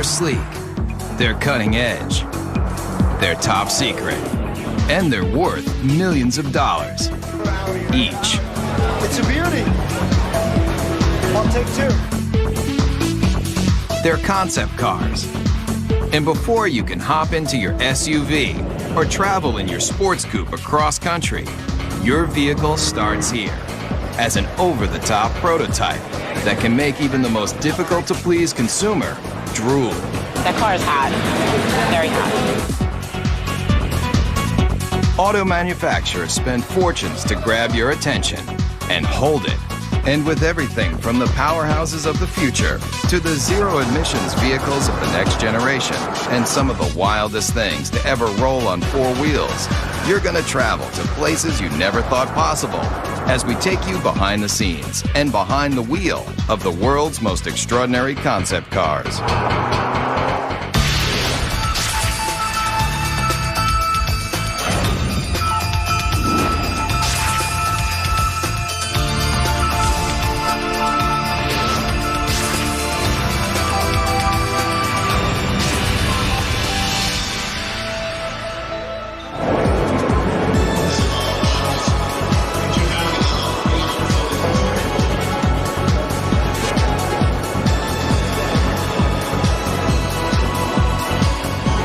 sleek, they're cutting edge, they're top secret, and they're worth millions of dollars each. It's a beauty. I'll take two. They're concept cars. And before you can hop into your SUV or travel in your sports coupe across country, your vehicle starts here as an over-the-top prototype that can make even the most difficult-to-please consumer drool. That car is hot, very hot. Auto manufacturers spend fortunes to grab your attention and hold it. And with everything from the powerhouses of the future to the zero-emissions vehicles of the next generation and some of the wildest things to ever roll on four wheels, you're gonna travel to places you never thought possible as we take you behind the scenes and behind the wheel of the world's most extraordinary concept cars.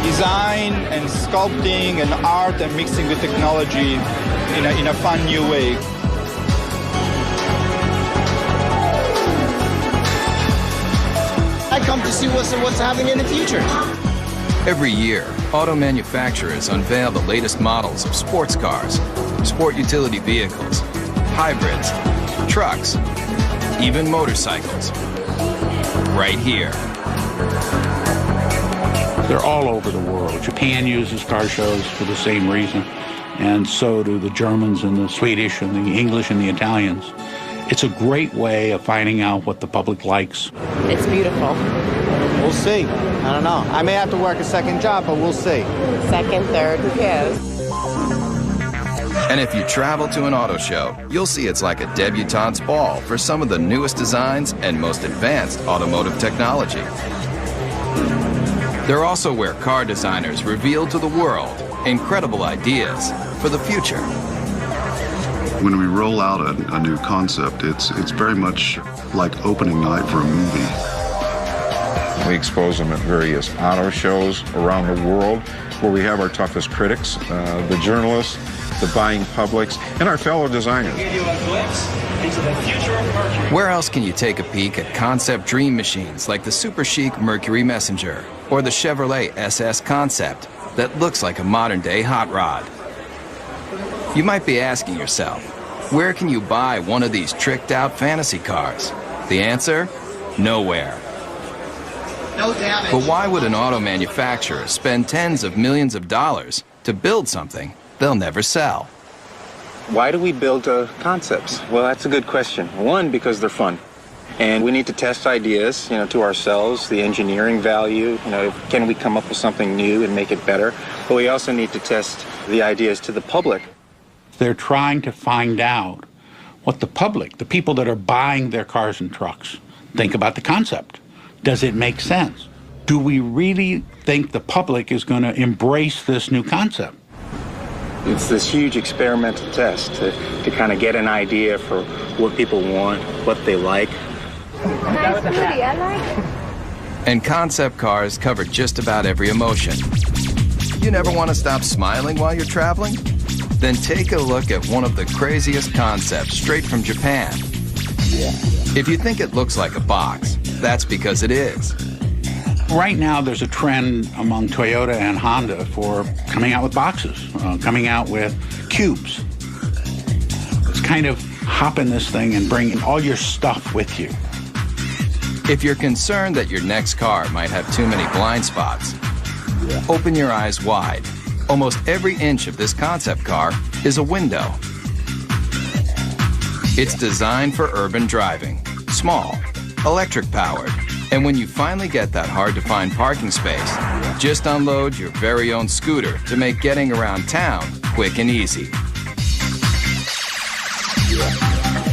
Design and sculpting and art and mixing with technology in a fun new way. I come to see what's happening in the future. Every year, auto manufacturers unveil the latest models of sports cars, sport utility vehicles, hybrids, trucks, even motorcycles. Right here. They're all over the world. Japan uses car shows for the same reason, and so do the Germans and the Swedish and the English and the Italians. It's a great way of finding out what the public likes. It's beautiful. We'll see. I don't know. I may have to work a second job, but we'll see. Second, third, who cares? And if you travel to an auto show, you'll see it's like a debutante's ball for some of the newest designs and most advanced automotive technology. They're also where car designers reveal to the world incredible ideas for the future. When we roll out a new concept, it's very much like opening night for a movie. We expose them at various auto shows around the world where we have our toughest critics, the journalists, the buying publics, and our fellow designers. Where else can you take a peek at concept dream machines like the super chic Mercury Messenger or the Chevrolet SS Concept that looks like a modern-day hot rod? You might be asking yourself, where can you buy one of these tricked-out fantasy cars? The answer? Nowhere. No damage. But why would an auto manufacturer spend tens of millions of dollars to build something they'll never sell? Why do we build concepts? Well, that's a good question. One, because they're fun. And we need to test ideas, to ourselves, the engineering value, can we come up with something new and make it better? But we also need to test the ideas to the public. They're trying to find out what the public, the people that are buying their cars and trucks, think about the concept. Does it make sense? Do we really think the public is going to embrace this new concept? It's this huge experimental test to kind of get an idea for what people want, what they like. Nice booty, I like it. And concept cars cover just about every emotion. You never want to stop smiling while you're traveling? Then take a look at one of the craziest concepts straight from Japan. If you think it looks like a box, that's because it is. Right now, there's a trend among Toyota and Honda for coming out with boxes, coming out with cubes. It's kind of hop in this thing and bring all your stuff with you. If you're concerned that your next car might have too many blind spots, open your eyes wide. Almost every inch of this concept car is a window. It's designed for urban driving, small, electric powered. And when you finally get that hard-to-find parking space, just unload your very own scooter to make getting around town quick and easy.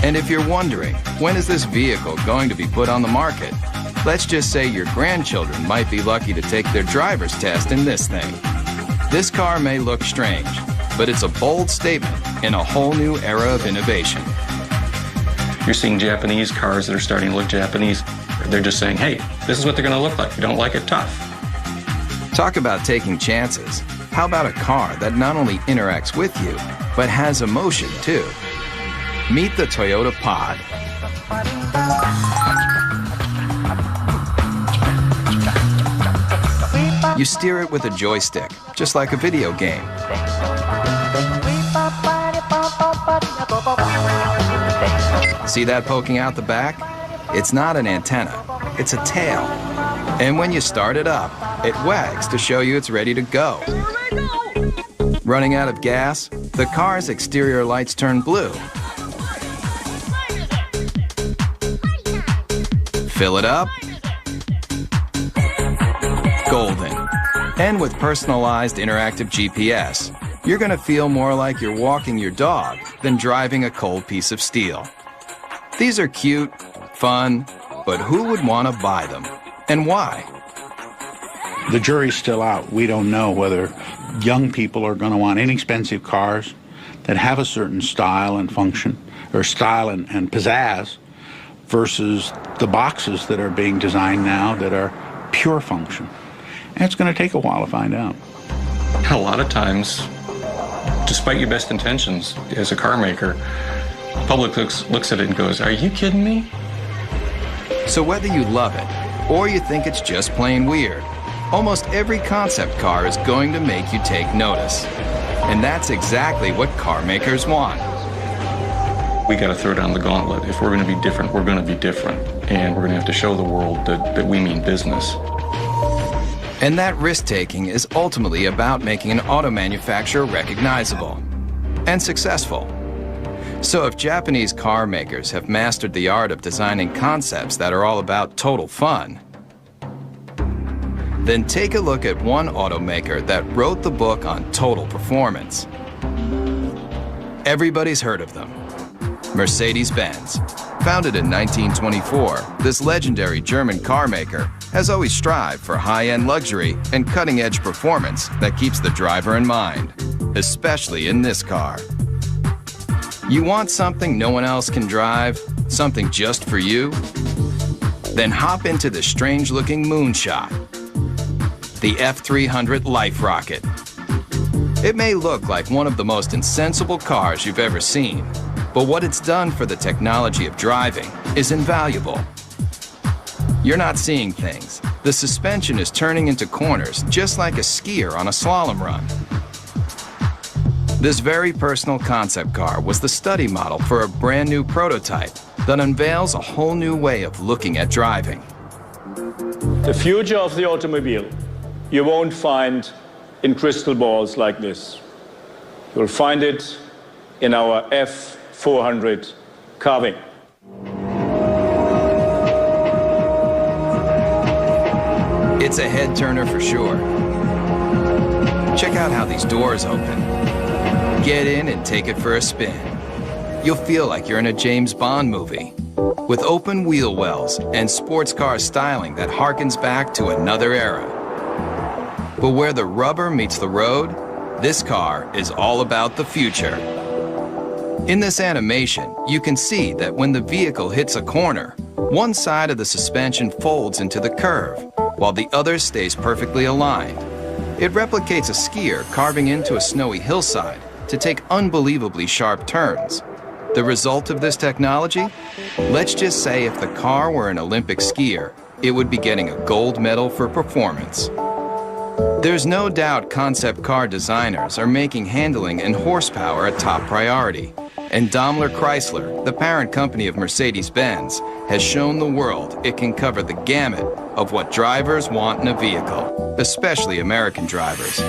And if you're wondering, when is this vehicle going to be put on the market? Let's just say your grandchildren might be lucky to take their driver's test in this thing. This car may look strange, but it's a bold statement in a whole new era of innovation. You're seeing Japanese cars that are starting to look Japanese. They're just saying, hey, this is what they're going to look like. If you don't like it, tough. Talk about taking chances. How about a car that not only interacts with you, but has emotion too? Meet the Toyota Pod. You steer it with a joystick, just like a video game. See that poking out the back? It's not an antenna, it's a tail. And when you start it up, it wags to show you it's ready to go. Running out of gas, the car's exterior lights turn blue. Fill it up, golden. And with personalized interactive GPS, you're gonna feel more like you're walking your dog than driving a cold piece of steel. These are cute, fun, but who would want to buy them? And why? The jury's still out. We don't know whether young people are going to want inexpensive cars that have a certain style and function, or style and pizzazz, versus the boxes that are being designed now that are pure function. And it's going to take a while to find out. A lot of times, despite your best intentions as a car maker, the public looks at it and goes, are you kidding me? So whether you love it or you think it's just plain weird, almost every concept car is going to make you take notice. And that's exactly what car makers want. We got to throw down the gauntlet. If we're going to be different, we're going to be different. And we're going to have to show the world that we mean business. And that risk-taking is ultimately about making an auto manufacturer recognizable and successful. So if Japanese car makers have mastered the art of designing concepts that are all about total fun, then take a look at one automaker that wrote the book on total performance. Everybody's heard of them. Mercedes-Benz. Founded in 1924, this legendary German car maker has always strived for high-end luxury and cutting-edge performance that keeps the driver in mind, especially in this car. You want something no one else can drive? Something just for you? Then hop into the strange-looking moonshot, the F300 Life Rocket. It may look like one of the most insensible cars you've ever seen, but what it's done for the technology of driving is invaluable. You're not seeing things. The suspension is turning into corners just like a skier on a slalom run. This very personal concept car was the study model for a brand new prototype that unveils a whole new way of looking at driving. The future of the automobile you won't find in crystal balls like this. You'll find it in our F400 carving. It's a head turner for sure. Check out how these doors open. Get in and take it for a spin. You'll feel like you're in a James Bond movie, with open wheel wells and sports car styling that harkens back to another era. But where the rubber meets the road, this car is all about the future. In this animation, you can see that when the vehicle hits a corner, one side of the suspension folds into the curve, while the other stays perfectly aligned. It replicates a skier carving into a snowy hillside to take unbelievably sharp turns. The result of this technology? Let's just say if the car were an Olympic skier, it would be getting a gold medal for performance. There's no doubt concept car designers are making handling and horsepower a top priority. And Daimler Chrysler, the parent company of Mercedes-Benz, has shown the world it can cover the gamut of what drivers want in a vehicle, especially American drivers.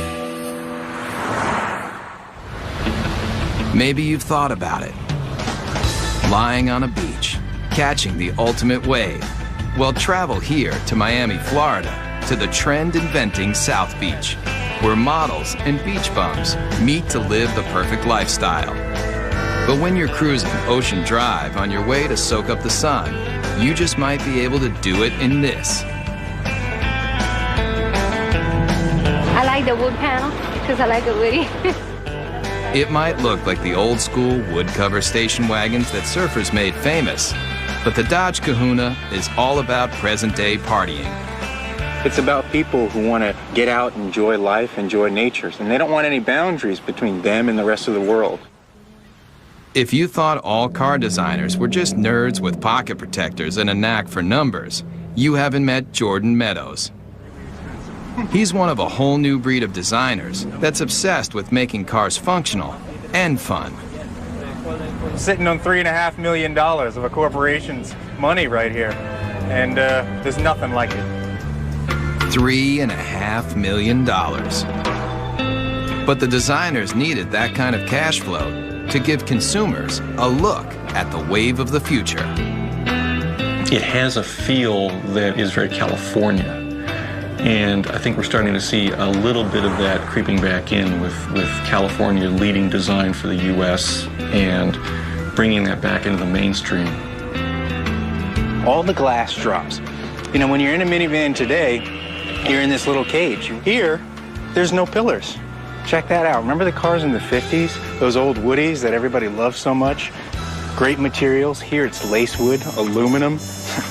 Maybe you've thought about it. Lying on a beach, catching the ultimate wave. Well, travel here to Miami, Florida, to the trend-inventing South Beach, where models and beach bums meet to live the perfect lifestyle. But when you're cruising Ocean Drive on your way to soak up the sun, you just might be able to do it in this. I like the wood panel because I like it woody. It might look like the old school wood cover station wagons that surfers made famous, but the Dodge Kahuna is all about present day partying. It's about people who want to get out, enjoy life, enjoy nature, and they don't want any boundaries between them and the rest of the world. If you thought all car designers were just nerds with pocket protectors and a knack for numbers, you haven't met Jordan Meadows. He's one of a whole new breed of designers that's obsessed with making cars functional and fun. Sitting on $3.5 million of a corporation's money right here, and there's nothing like it. $3.5 million. But the designers needed that kind of cash flow to give consumers a look at the wave of the future. It has a feel that is very California. And I think we're starting to see a little bit of that creeping back in with California leading design for the U.S. and bringing that back into the mainstream. All the glass drops. You know, when you're in a minivan today, you're in this little cage. Here, there's no pillars. Check that out. Remember the cars in the 50s? Those old Woodies that everybody loved so much? Great materials. Here it's lace wood, aluminum,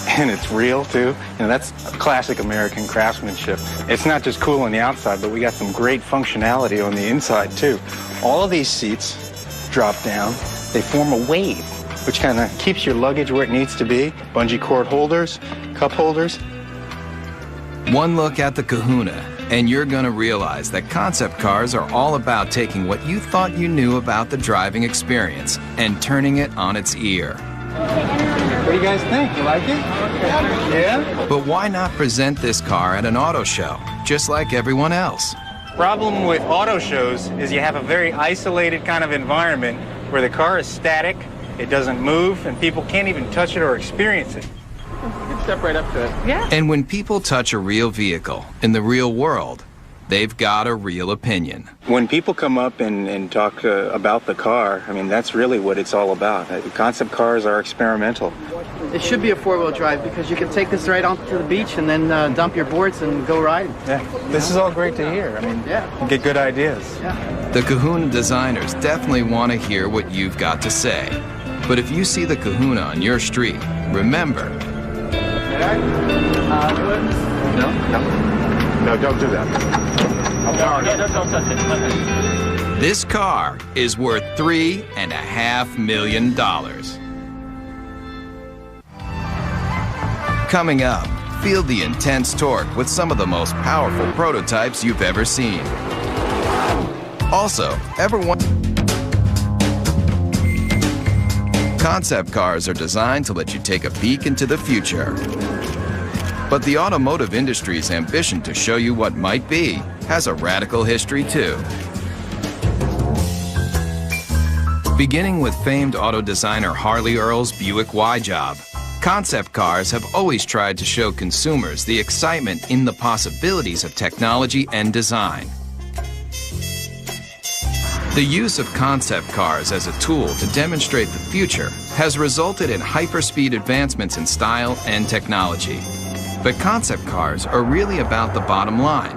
and it's real too. You know, that's classic American craftsmanship. It's not just cool on the outside, but we got some great functionality on the inside too. All of these seats drop down. They form a wave, which kind of keeps your luggage where it needs to be. Bungee cord holders, cup holders. One look at the Kahuna, and you're gonna realize that concept cars are all about taking what you thought you knew about the driving experience and turning it on its ear. What do you guys think? You like it? Yeah? But why not present this car at an auto show, just like everyone else? Problem with auto shows is you have a very isolated kind of environment where the car is static, it doesn't move, and people can't even touch it or experience it. Step right up to it. Yeah. And when people touch a real vehicle in the real world, they've got a real opinion. When people come up and talk about the car, I mean, that's really what it's all about. Concept cars are experimental. It should be a four-wheel drive because you can take this right onto the beach and then dump your boards and go riding. Yeah, this is all great to hear. I mean, yeah, you get good ideas. Yeah. The Kahuna designers definitely want to hear what you've got to say. But if you see the Kahuna on your street, remember, No, don't do that. this car is worth $3.5 million. Coming up, feel the intense torque with some of the most powerful prototypes you've ever seen. Also, concept cars are designed to let you take a peek into the future. But the automotive industry's ambition to show you what might be has a radical history too. Beginning with famed auto designer Harley Earl's Buick Y-Job, concept cars have always tried to show consumers the excitement in the possibilities of technology and design. The use of concept cars as a tool to demonstrate the future has resulted in hyperspeed advancements in style and technology. But concept cars are really about the bottom line,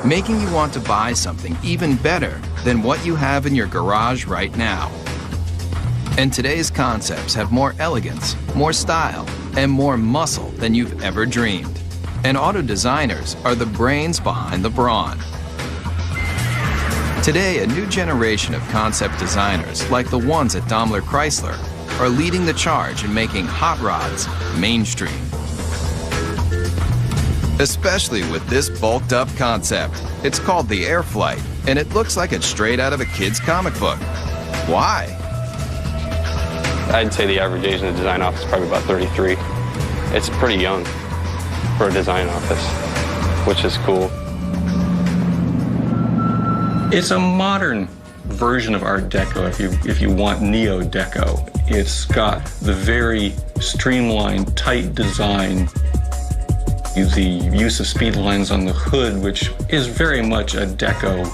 making you want to buy something even better than what you have in your garage right now. And today's concepts have more elegance, more style, and more muscle than you've ever dreamed. And auto designers are the brains behind the brawn. Today, a new generation of concept designers, like the ones at Daimler Chrysler, are leading the charge in making hot rods mainstream. Especially with this bulked up concept. It's called the Airflight, and it looks like it's straight out of a kid's comic book. Why? I'd say the average age in the design office is probably about 33. It's pretty young for a design office, which is cool. It's a modern version of Art Deco, if you want Neo-Deco. It's got the very streamlined, tight design, the use of speed lines on the hood, which is very much a Deco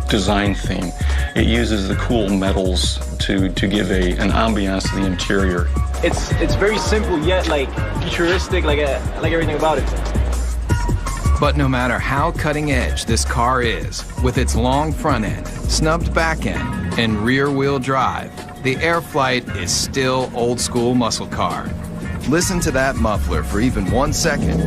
design theme. It uses the cool metals to give an ambiance to the interior. It's very simple yet like futuristic, like everything about it. But no matter how cutting edge this car is, with its long front end, snubbed back end, and rear wheel drive, the Air Flight is still old school muscle car. Listen to that muffler for even 1 second,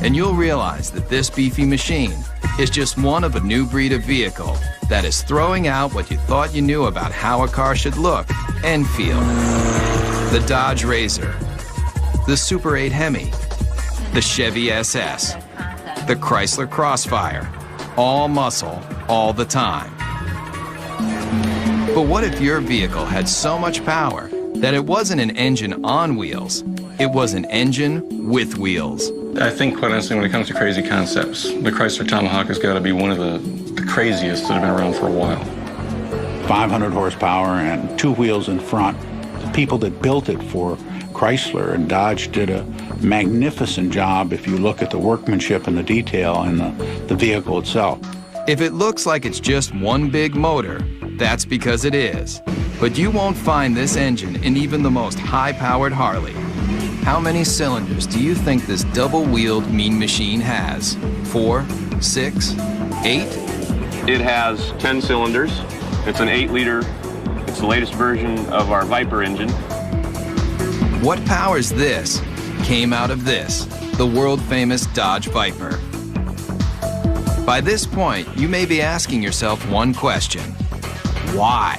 and you'll realize that this beefy machine is just one of a new breed of vehicle that is throwing out what you thought you knew about how a car should look and feel. The Dodge Razor, the Super 8 Hemi, the Chevy SS, the Chrysler Crossfire, all muscle, all the time. But what if your vehicle had so much power that it wasn't an engine on wheels, it was an engine with wheels? I think, quite honestly, when it comes to crazy concepts, the Chrysler Tomahawk has got to be one of the craziest that have been around for a while. 500 horsepower and 2 wheels in front. The people that built it for Chrysler and Dodge did a magnificent job if you look at the workmanship and the detail and the vehicle itself. If it looks like it's just one big motor, that's because it is. But you won't find this engine in even the most high-powered Harley. How many cylinders do you think this double-wheeled mean machine has? 4, 6, 8? It has 10 cylinders. It's an 8-liter. It's the latest version of our Viper engine. What powers this came out of this, the world-famous Dodge Viper. By this point, you may be asking yourself one question: why?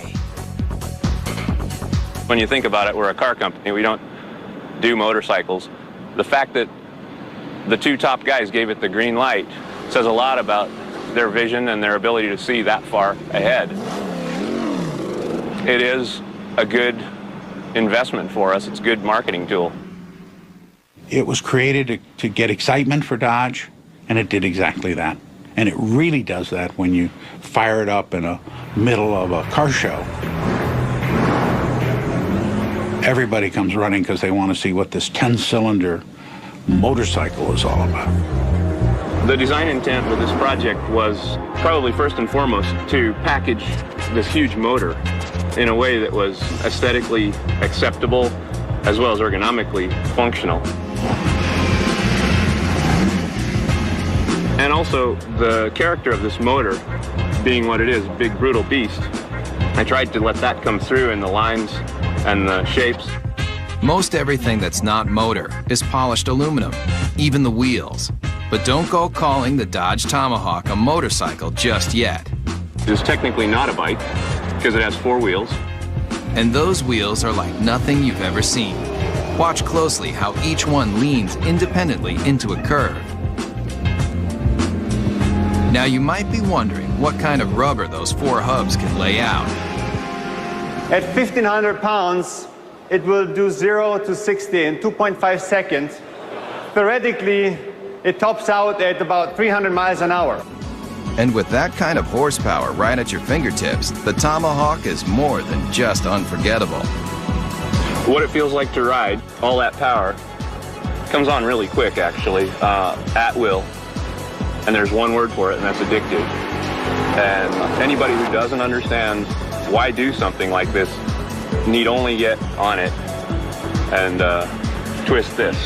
When you think about it, we're a car company. We don't do motorcycles. The fact that the 2 top guys gave it the green light says a lot about their vision and their ability to see that far ahead. It is a good investment for us. It's a good marketing tool. It was created to get excitement for Dodge, and it did exactly that. And it really does that when you fire it up in the middle of a car show. Everybody comes running because they want to see what this 10-cylinder motorcycle is all about. The design intent with this project was probably first and foremost to package this huge motor in a way that was aesthetically acceptable as well as ergonomically functional. And also the character of this motor being what it is, a big brutal beast. I tried to let that come through in the lines and the shapes. Most everything that's not motor is polished aluminum, even the wheels. But don't go calling the Dodge Tomahawk a motorcycle just yet. It's technically not a bike because it has 4 wheels. And those wheels are like nothing you've ever seen. Watch closely how each one leans independently into a curve. Now you might be wondering what kind of rubber those 4 hubs can lay out. At 1,500 pounds, it will do 0 to 60 in 2.5 seconds. Theoretically, it tops out at about 300 miles an hour. And with that kind of horsepower right at your fingertips, the Tomahawk is more than just unforgettable. What it feels like to ride, all that power, comes on really quick actually, at will. And there's one word for it, and that's addictive. And anybody who doesn't understand why do something like this need only get on it and twist this.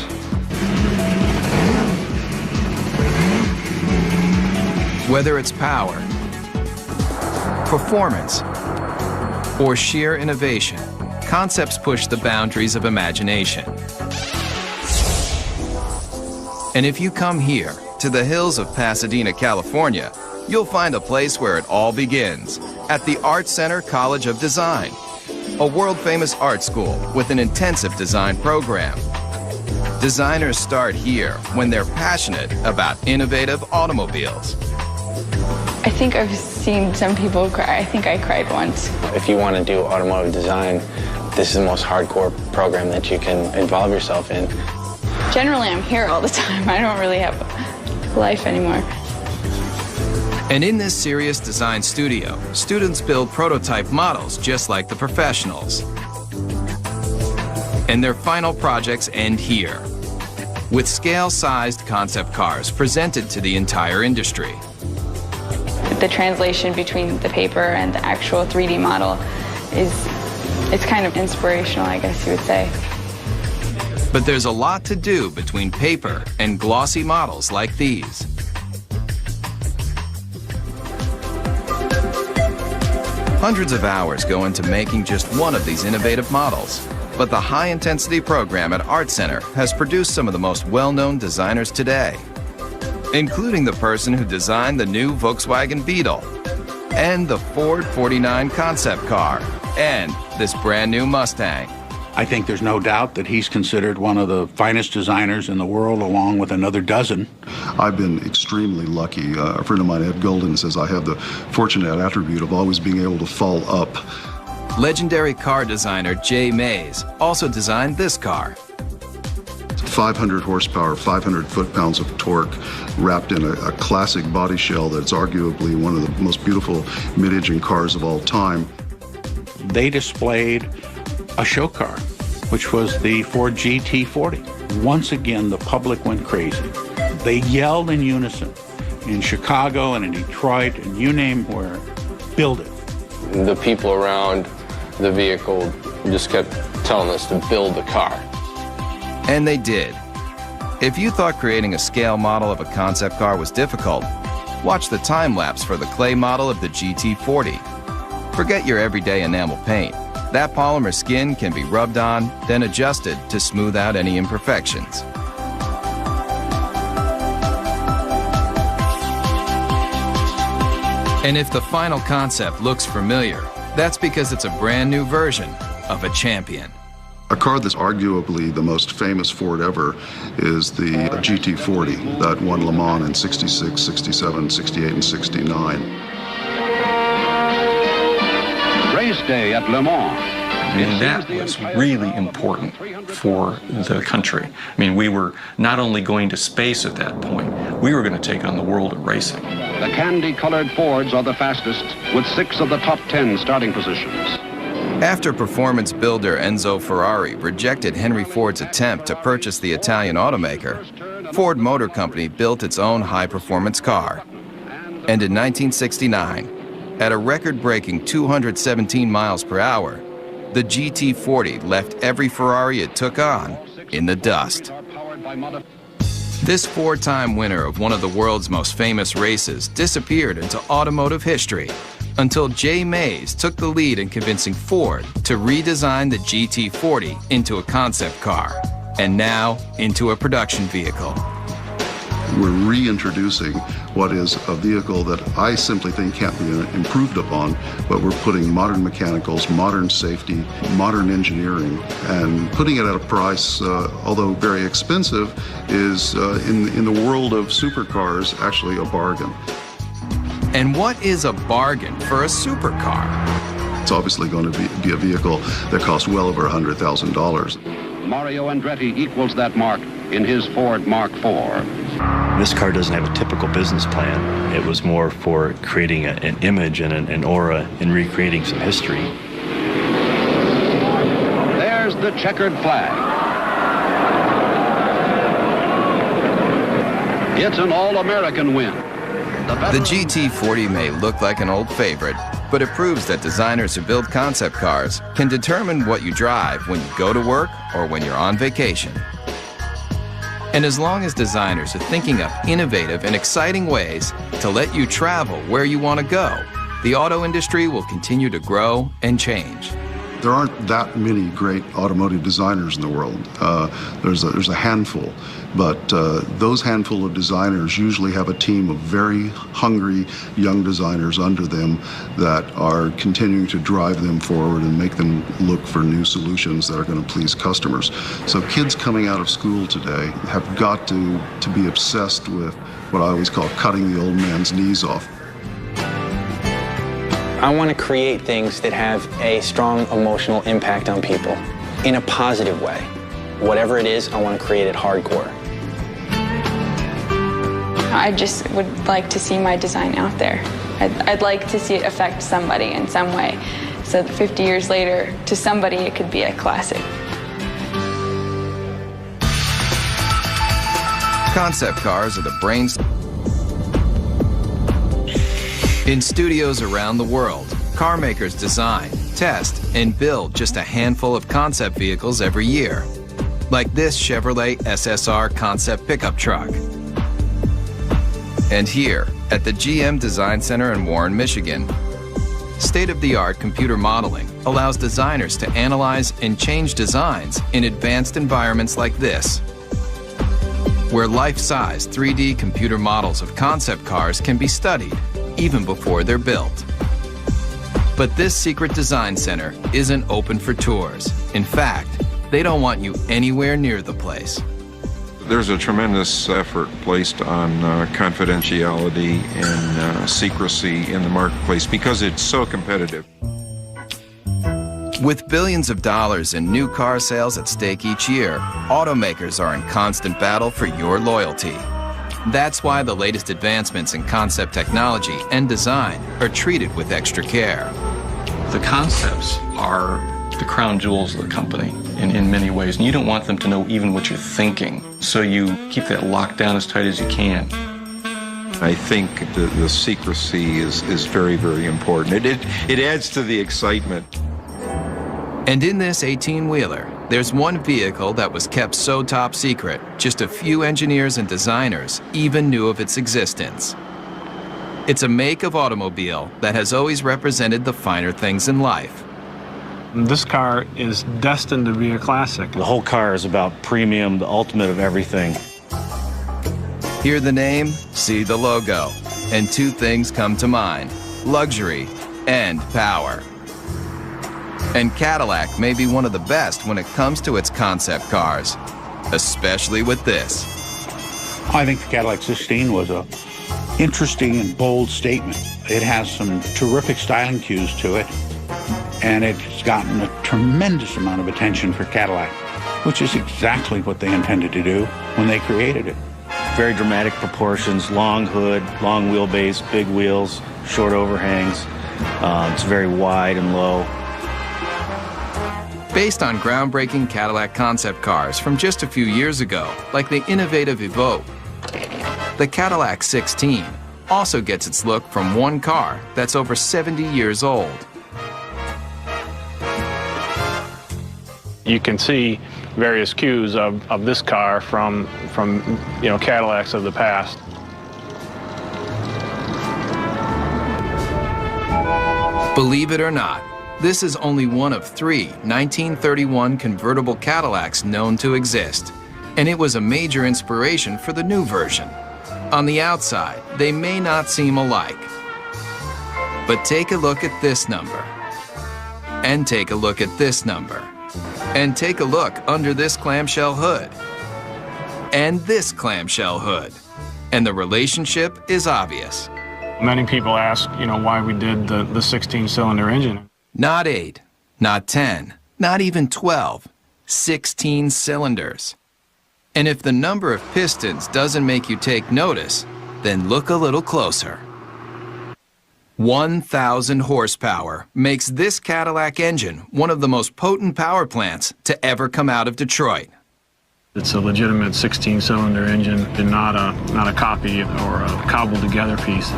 Whether it's power, performance, or sheer innovation, concepts push the boundaries of imagination. And if you come here, to the hills of Pasadena, California, you'll find a place where it all begins, at the Art Center College of Design, a world-famous art school with an intensive design program. Designers start here when they're passionate about innovative automobiles. I think I've seen some people cry. I think I cried once. If you want to do automotive design, this is the most hardcore program that you can involve yourself in. Generally, I'm here all the time. I don't really have life anymore. And in this serious design studio, students build prototype models just like the professionals. And their final projects end here, with scale-sized concept cars presented to the entire industry. the translation between the paper and the actual 3D model it's kind of inspirational, I guess you would say. But there's a lot to do between paper and glossy models like these. Hundreds of hours go into making just one of these innovative models. But the high-intensity program at Art Center has produced some of the most well-known designers today, including the person who designed the new Volkswagen Beetle, and the Ford 49 concept car, and this brand new Mustang. I think there's no doubt that he's considered one of the finest designers in the world, along with another dozen. I've been extremely lucky. A friend of mine, Ed Golden, says I have the fortunate attribute of always being able to fall up. Legendary car designer Jay Mays also designed this car. 500 horsepower, 500 foot-pounds of torque, wrapped in a classic body shell that's arguably one of the most beautiful mid-engine cars of all time. They displayed a show car, which was the Ford GT40. Once again, the public went crazy. They yelled in unison in Chicago and in Detroit and you name where, build it. The people around the vehicle just kept telling us to build the car. And they did. If you thought creating a scale model of a concept car was difficult, watch the time-lapse for the clay model of the GT40. Forget your everyday enamel paint. That polymer skin can be rubbed on, then adjusted to smooth out any imperfections. And if the final concept looks familiar, that's because it's a brand new version of a champion. A car that's arguably the most famous Ford ever is the GT40 that won Le Mans in 66, 67, 68, and 69. Race day at Le Mans. And that was really important for the country. I mean, we were not only going to space at that point, we were going to take on the world of racing. The candy-colored Fords are the fastest, with 6 of the top 10 starting positions. After performance builder Enzo Ferrari rejected Henry Ford's attempt to purchase the Italian automaker, Ford Motor Company built its own high-performance car. And in 1969, at a record-breaking 217 miles per hour, the GT40 left every Ferrari it took on in the dust. This 4-time winner of one of the world's most famous races disappeared into automotive history until Jay Mays took the lead in convincing Ford to redesign the GT40 into a concept car, and now into a production vehicle. We're reintroducing what is a vehicle that I simply think can't be improved upon, but we're putting modern mechanicals, modern safety, modern engineering, and putting it at a price, although very expensive, is in the world of supercars actually a bargain. And what is a bargain for a supercar? It's obviously going to be a vehicle that costs well over $100,000. Mario Andretti equals that mark in his Ford Mark IV. This car doesn't have a typical business plan. It was more for creating an image and an aura and recreating some history. There's the checkered flag. It's an all-American win. The GT40 may look like an old favorite, but it proves that designers who build concept cars can determine what you drive when you go to work or when you're on vacation. And as long as designers are thinking up innovative and exciting ways to let you travel where you want to go, the auto industry will continue to grow and change. There aren't that many great automotive designers in the world. There's a handful, but those handful of designers usually have a team of very hungry young designers under them that are continuing to drive them forward and make them look for new solutions that are going to please customers. So kids coming out of school today have got to be obsessed with what I always call cutting the old man's knees off. I want to create things that have a strong emotional impact on people in a positive way. Whatever it is, I want to create it hardcore. I just would like to see my design out there. I'd like to see it affect somebody in some way, so that 50 years later, to somebody, it could be a classic. Concept cars are the brains In studios around the world, car makers design, test, and build just a handful of concept vehicles every year, like this Chevrolet SSR concept pickup truck. And here, at the GM Design Center in Warren, Michigan, state-of-the-art computer modeling allows designers to analyze and change designs in advanced environments like this, where life-size 3D computer models of concept cars can be studied even before they're built. But this secret design center isn't open for tours. In fact, they don't want you anywhere near the place. There's a tremendous effort placed on confidentiality and secrecy in the marketplace because it's so competitive. With billions of dollars in new car sales at stake each year, automakers are in constant battle for your loyalty. That's why the latest advancements in concept technology and design are treated with extra care. The concepts are the crown jewels of the company in many ways, and you don't want them to know even what you're thinking, so you keep that locked down as tight as you can. I think the secrecy is very, very important. It adds to the excitement. And in this 18-wheeler, there's one vehicle that was kept so top secret, just a few engineers and designers even knew of its existence. It's a make of automobile that has always represented the finer things in life. This car is destined to be a classic. The whole car is about premium, the ultimate of everything. Hear the name, see the logo, and two things come to mind: luxury and power. And Cadillac may be one of the best when it comes to its concept cars, especially with this. I think the Cadillac 16 was a interesting and bold statement. It has some terrific styling cues to it, and it's gotten a tremendous amount of attention for Cadillac, which is exactly what they intended to do when they created it. Very dramatic proportions, long hood, long wheelbase, big wheels, short overhangs. It's very wide and low. Based on groundbreaking Cadillac concept cars from just a few years ago, like the innovative Evoque, the Cadillac 16 also gets its look from one car that's over 70 years old. You can see various cues of this car from Cadillacs of the past. Believe it or not, this is only one of 3 1931 convertible Cadillacs known to exist, and it was a major inspiration for the new version. On the outside, they may not seem alike, but take a look at this number, and take a look at this number, and take a look under this clamshell hood, and this clamshell hood, and the relationship is obvious. Many people ask, why we did the 16-cylinder engine. Not 8, not 10, not even 12, 16 cylinders. And if the number of pistons doesn't make you take notice, then look a little closer. 1,000 horsepower makes this Cadillac engine one of the most potent power plants to ever come out of Detroit. It's a legitimate 16-cylinder engine and not a copy or a cobbled-together piece.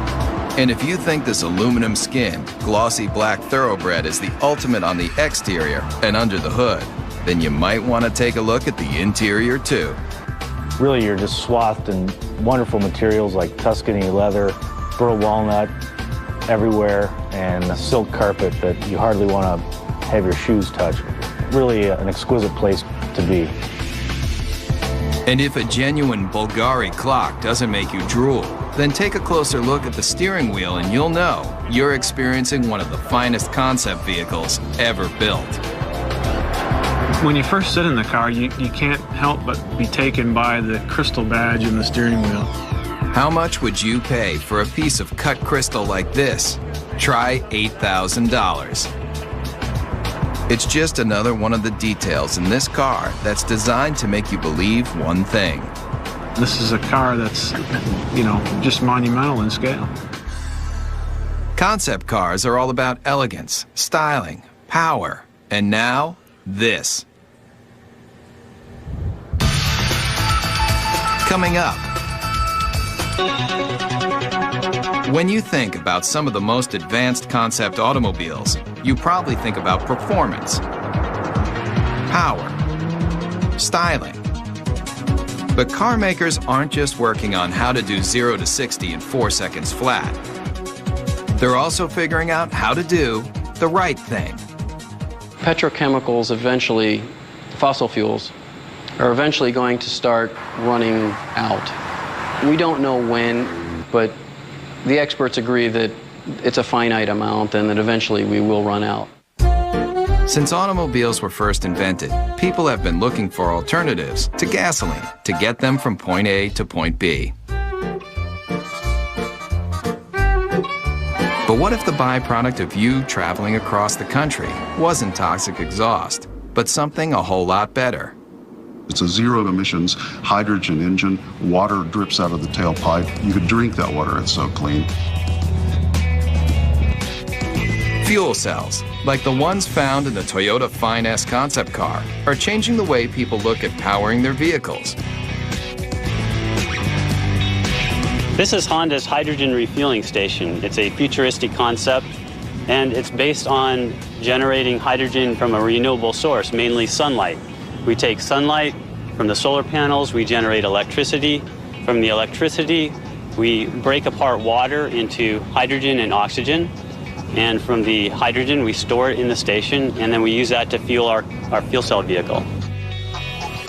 And if you think this aluminum skinned, glossy black thoroughbred is the ultimate on the exterior and under the hood, then you might want to take a look at the interior too. Really, you're just swathed in wonderful materials like Tuscany leather, burl walnut everywhere, and a silk carpet that you hardly want to have your shoes touch. Really an exquisite place to be. And if a genuine Bulgari clock doesn't make you drool, then take a closer look at the steering wheel and you'll know you're experiencing one of the finest concept vehicles ever built. When you first sit in the car, you can't help but be taken by the crystal badge in the steering wheel. How much would you pay for a piece of cut crystal like this? Try $8,000. It's just another one of the details in this car that's designed to make you believe one thing. This is a car that's, just monumental in scale. Concept cars are all about elegance, styling, power, and now, this. Coming up, When you think about some of the most advanced concept automobiles, you probably think about performance, power, styling. But car makers aren't just working on how to do 0 to 60 in 4 seconds flat. They're also figuring out how to do the right thing. Petrochemicals eventually, fossil fuels, are eventually going to start running out. We don't know when, but the experts agree that it's a finite amount and that eventually we will run out. Since automobiles were first invented, people have been looking for alternatives to gasoline to get them from point A to point B. But what if the byproduct of you traveling across the country wasn't toxic exhaust, but something a whole lot better? It's a zero emissions hydrogen engine. Water drips out of the tailpipe. You could drink that water, it's so clean. Fuel cells, like the ones found in the Toyota Fine-S concept car, are changing the way people look at powering their vehicles. This is Honda's hydrogen refueling station. It's a futuristic concept, and it's based on generating hydrogen from a renewable source, mainly sunlight. We take sunlight from the solar panels, we generate electricity. From the electricity, we break apart water into hydrogen and oxygen. And from the hydrogen, we store it in the station, and then we use that to fuel our fuel cell vehicle.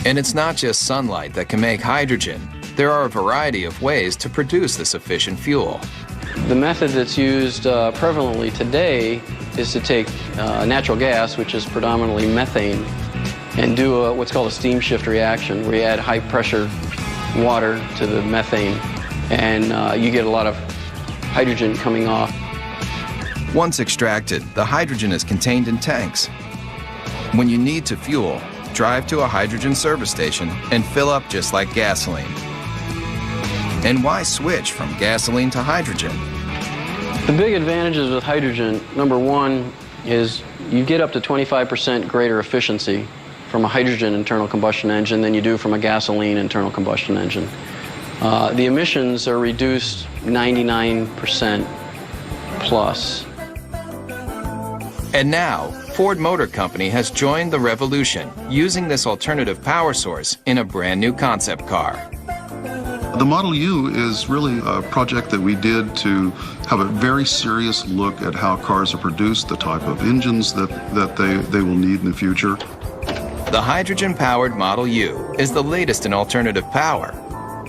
And it's not just sunlight that can make hydrogen. There are a variety of ways to produce this efficient fuel. The method that's used prevalently today is to take natural gas, which is predominantly methane, and do what's called a steam shift reaction, where you add high pressure water to the methane, and you get a lot of hydrogen coming off. Once extracted, the hydrogen is contained in tanks. When you need to fuel, drive to a hydrogen service station and fill up just like gasoline. And why switch from gasoline to hydrogen? The big advantages with hydrogen, number one, is you get up to 25% greater efficiency from a hydrogen internal combustion engine than you do from a gasoline internal combustion engine. The emissions are reduced 99% plus. And now, Ford Motor Company has joined the revolution using this alternative power source in a brand new concept car. The Model U is really a project that we did to have a very serious look at how cars are produced, the type of engines that they will need in the future. The hydrogen-powered Model U is the latest in alternative power.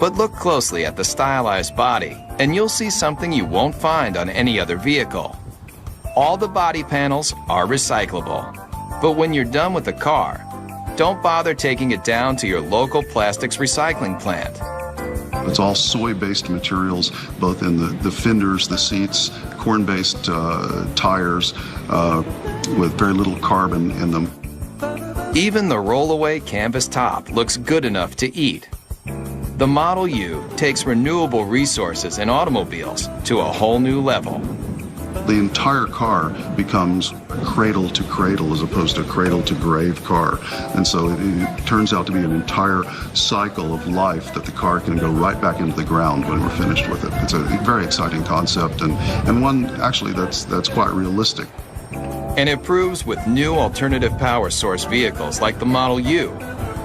But look closely at the stylized body, and you'll see something you won't find on any other vehicle. All the body panels are recyclable. But when you're done with the car, don't bother taking it down to your local plastics recycling plant. It's all soy-based materials, both in the fenders, the seats, corn-based tires with very little carbon in them. Even the rollaway canvas top looks good enough to eat. The Model U takes renewable resources in automobiles to a whole new level. The entire car becomes cradle to cradle as opposed to cradle to grave car. And so it turns out to be an entire cycle of life that the car can go right back into the ground when we're finished with it. It's a very exciting concept and one actually that's quite realistic. And it proves with new alternative power source vehicles like the Model U,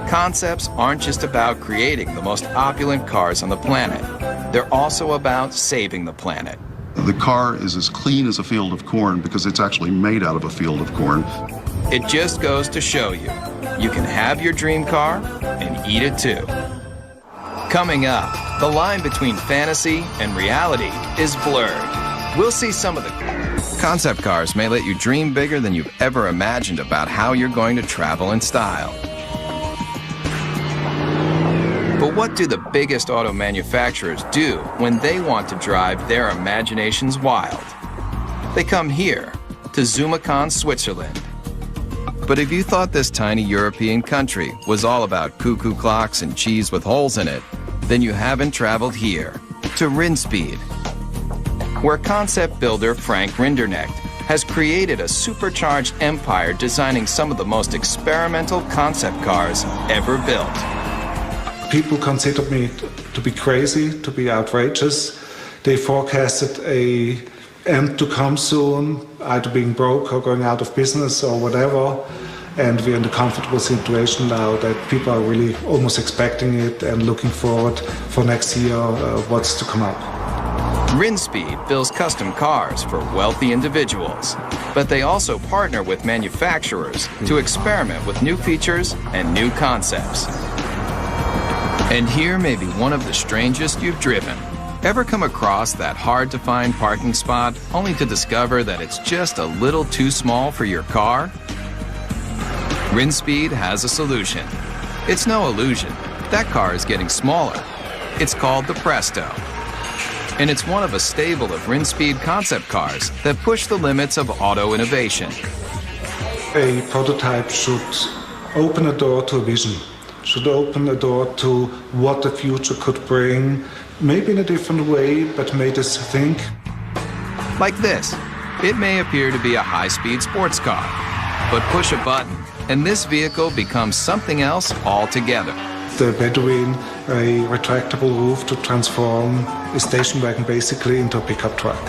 concepts aren't just about creating the most opulent cars on the planet. They're also about saving the planet. The car is as clean as a field of corn because it's actually made out of a field of corn. It just goes to show you, you can have your dream car and eat it too. Coming up, the line between fantasy and reality is blurred. We'll see some of the concept cars may let you dream bigger than you've ever imagined about how you're going to travel in style. But what do the biggest auto manufacturers do when they want to drive their imaginations wild? They come here, to Zumikon, Switzerland. But if you thought this tiny European country was all about cuckoo clocks and cheese with holes in it, then you haven't traveled here, to Rinspeed, where concept builder Frank Rinderknecht has created a supercharged empire designing some of the most experimental concept cars ever built. People consider me to be crazy, to be outrageous, They forecasted a end to come soon, either being broke or going out of business or whatever. And we're in the comfortable situation now that people are really almost expecting it and looking forward for next year what's to come up. Rinspeed builds custom cars for wealthy individuals, but they also partner with manufacturers to experiment with new features and new concepts. And here may be one of the strangest you've driven. Ever come across that hard-to-find parking spot only to discover that it's just a little too small for your car? Rinspeed has a solution. It's no illusion. That car is getting smaller. It's called the Presto. And it's one of a stable of Rinspeed concept cars that push the limits of auto innovation. A prototype should open a door to a vision, should open a door to what the future could bring, maybe in a different way, but made us think. Like this. It may appear to be a high-speed sports car, but push a button, and this vehicle becomes something else altogether. The Bedouin, a retractable roof to transform a station wagon basically into a pickup truck.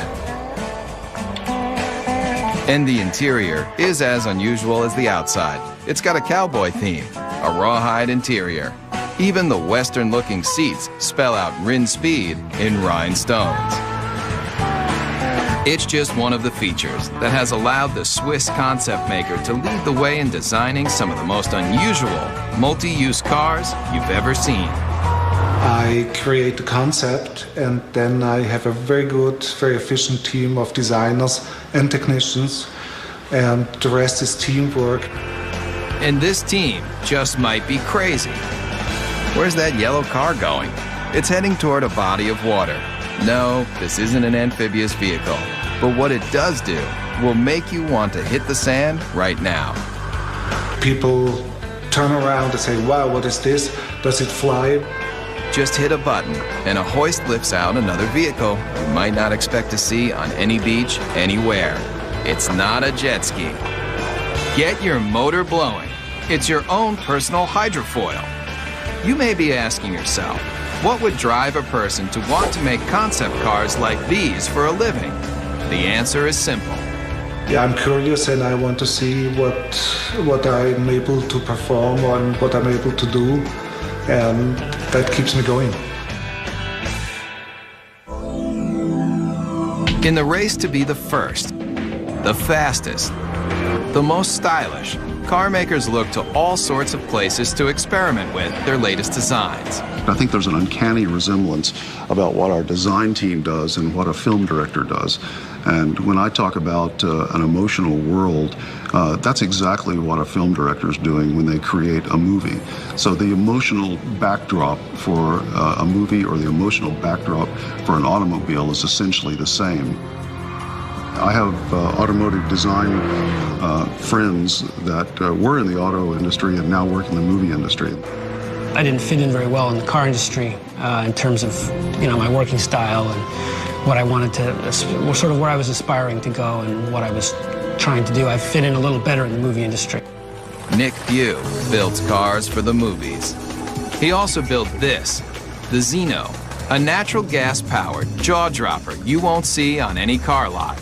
And the interior is as unusual as the outside. It's got a cowboy theme, a rawhide interior. Even the Western-looking seats spell out Rinspeed in rhinestones. It's just one of the features that has allowed the Swiss concept maker to lead the way in designing some of the most unusual multi-use cars you've ever seen. I create the concept, and then I have a very good, very efficient team of designers and technicians, and the rest is teamwork. And this team just might be crazy. Where's that yellow car going? It's heading toward a body of water. No, this isn't an amphibious vehicle, but what it does do will make you want to hit the sand right now. People turn around and say, wow, what is this? Does it fly? Just hit a button and a hoist lifts out another vehicle you might not expect to see on any beach, anywhere. It's not a jet ski. Get your motor blowing. It's your own personal hydrofoil. You may be asking yourself, what would drive a person to want to make concept cars like these for a living? The answer is simple. Yeah, I'm curious and I want to see what I'm able to perform and what I'm able to do, and that keeps me going. In the race to be the first, the fastest, the most stylish, car makers look to all sorts of places to experiment with their latest designs. I think there's an uncanny resemblance about what our design team does and what a film director does. And when I talk about an emotional world, that's exactly what a film director is doing when they create a movie. So the emotional backdrop for a movie or the emotional backdrop for an automobile is essentially the same. I have automotive design friends that were in the auto industry and now work in the movie industry. I didn't fit in very well in the car industry in terms of, my working style and what I wanted to, sort of where I was aspiring to go and what I was trying to do. I fit in a little better in the movie industry. Nick Pugh builds cars for the movies. He also built this, the Xeno, a natural gas-powered jaw-dropper you won't see on any car lot.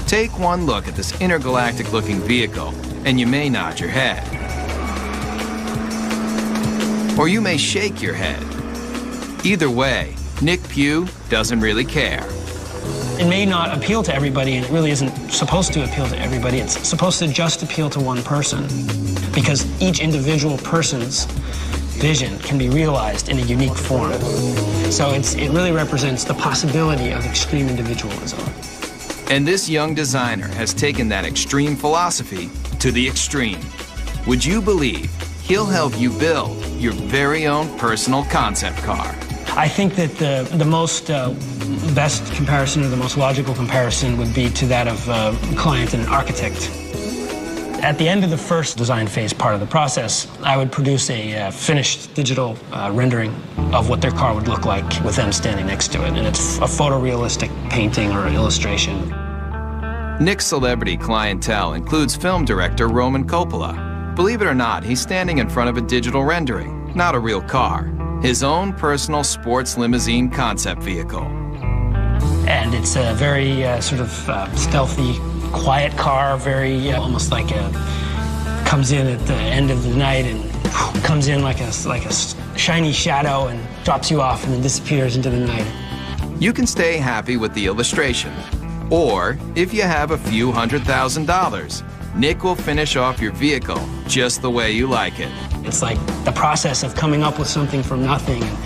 Take one look at this intergalactic-looking vehicle, and you may nod your head. Or you may shake your head. Either way, Nick Pugh doesn't really care. It may not appeal to everybody, and it really isn't supposed to appeal to everybody. It's supposed to just appeal to one person, because each individual person's vision can be realized in a unique form. So it really represents the possibility of extreme individualism. And this young designer has taken that extreme philosophy to the extreme. Would you believe he'll help you build your very own personal concept car? I think that the most best comparison, or the most logical comparison, would be to that of a client and an architect. At the end of the first design phase part of the process, I would produce a finished digital rendering of what their car would look like with them standing next to it. And it's a photorealistic painting or illustration. Nick's celebrity clientele includes film director Roman Coppola. Believe it or not, he's standing in front of a digital rendering, not a real car. His own personal sports limousine concept vehicle. And it's a very stealthy, quiet car, very almost like comes in at the end of the night and comes in like a shiny shadow and drops you off and then disappears into the night. You can stay happy with the illustration. Or, if you have a few $100,000, Nick will finish off your vehicle just the way you like it. It's like the process of coming up with something from nothing and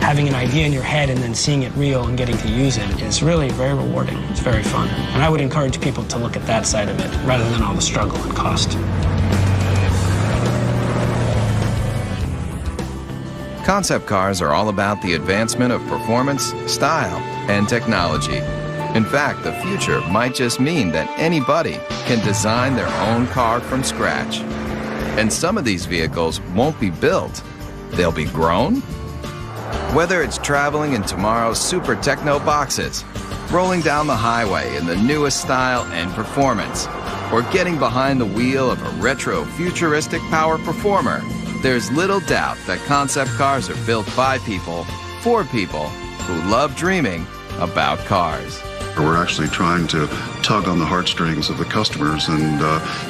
having an idea in your head and then seeing it real and getting to use it is really very rewarding. It's very fun. And I would encourage people to look at that side of it rather than all the struggle and cost. Concept cars are all about the advancement of performance, style, and technology. In fact, the future might just mean that anybody can design their own car from scratch. And some of these vehicles won't be built, they'll be grown. Whether it's traveling in tomorrow's super techno boxes, rolling down the highway in the newest style and performance, or getting behind the wheel of a retro futuristic power performer, there's little doubt that concept cars are built by people, for people who love dreaming about cars. We're actually trying to tug on the heartstrings of the customers, and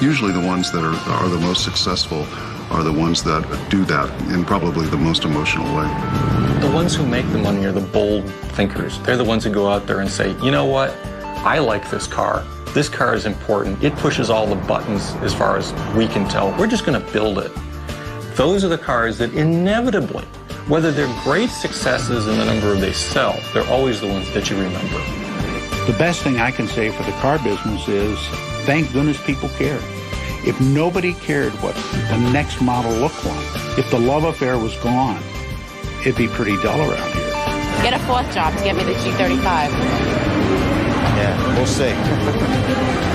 usually the ones that are the most successful are the ones that do that in probably the most emotional way. The ones who make the money are the bold thinkers. They're the ones who go out there and say, you know what, I like this car. This car is important. It pushes all the buttons as far as we can tell. We're just going to build it. Those are the cars that inevitably, whether they're great successes in the number they sell, they're always the ones that you remember. The best thing I can say for the car business is, thank goodness people care. If nobody cared what the next model looked like, if the love affair was gone, it'd be pretty dull around here. Get a fourth job to get me the G35. Yeah, we'll see.